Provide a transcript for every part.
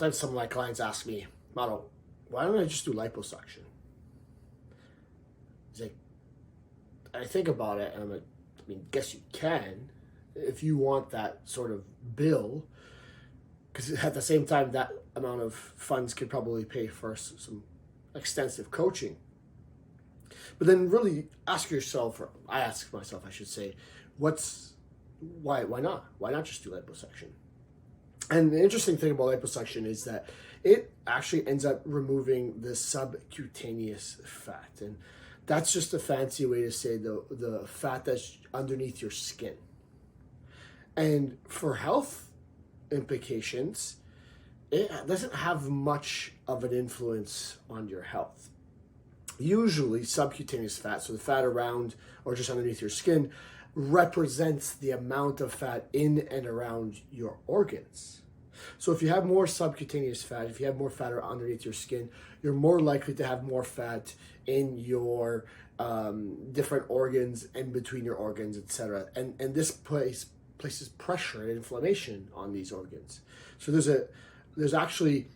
sometimes some of my clients ask me, Maro, why don't I just do liposuction? He's like, I think about it, and I'm like, I mean, guess you can if you want that sort of bill, because at the same time, that amount of funds could probably pay for some extensive coaching. But then really ask yourself, or I ask myself, I should say, why not? Why not just do liposuction? And the interesting thing about liposuction is that it actually ends up removing the subcutaneous fat. And that's just a fancy way to say the fat that's underneath your skin. And for health implications, it doesn't have much of an influence on your health. Usually subcutaneous fat, so the fat around or just underneath your skin, represents the amount of fat in and around your organs. So if you have more subcutaneous fat, if you have more fat underneath your skin, you're more likely to have more fat in your different organs, in between your organs, etc. And this places pressure and inflammation on these organs. So there's actually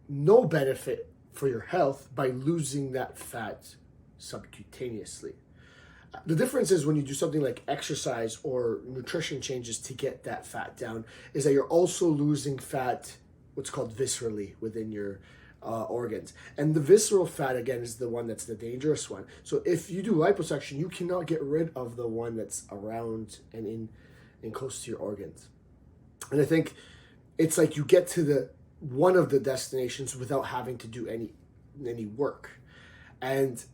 no benefit for your health by losing that fat subcutaneously. The difference is when you do something like exercise or nutrition changes to get that fat down, is that you're also losing fat, what's called viscerally, within your organs. And the visceral fat, again, is the one that's the dangerous one. So if you do liposuction, you cannot get rid of the one that's around and in close to your organs. And I think it's like you get to one of the destinations without having to do any work. And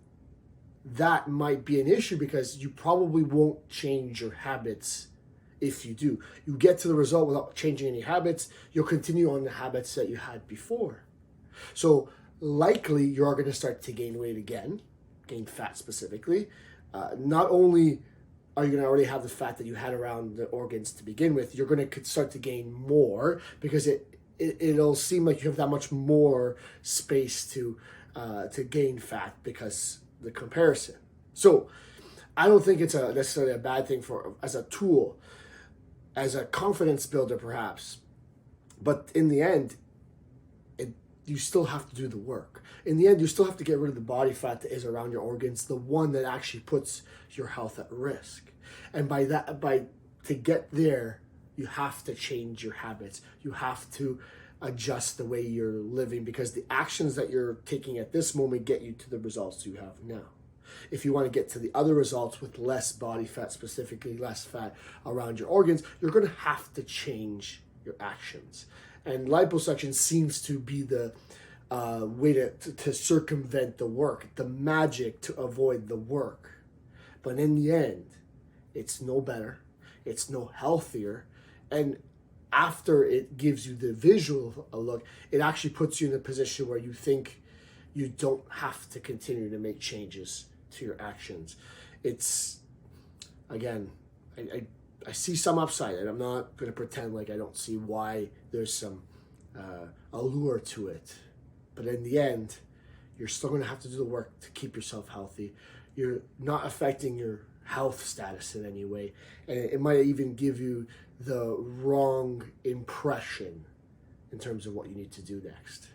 that might be an issue because you probably won't change your habits if you do. You get to the result without changing any habits, you'll continue on the habits that you had before. So likely you're going to start to gain weight again, gain fat specifically. Not only are you going to already have the fat that you had around the organs to begin with, you're going to start to gain more because it'll seem like you have that much more space to gain fat because the comparison. So I don't think it's necessarily a bad thing as a tool, as a confidence builder perhaps, but in the end, you still have to do the work. In the end, you still have to get rid of the body fat that is around your organs, the one that actually puts your health at risk. And to get there, you have to change your habits. You have to adjust the way you're living, because the actions that you're taking at this moment get you to the results you have now. If you want to get to the other results with less body fat, specifically less fat around your organs, you're going to have to change your actions. And liposuction seems to be the way to circumvent the work, the magic to avoid the work. But in the end, it's no better, it's no healthier, and after it gives you the visual look, it actually puts you in a position where you think you don't have to continue to make changes to your actions. It's, again, I see some upside, and I'm not going to pretend like I don't see why there's some allure to it. But in the end, you're still going to have to do the work to keep yourself healthy. You're not affecting your health status in any way, and it might even give you the wrong impression in terms of what you need to do next.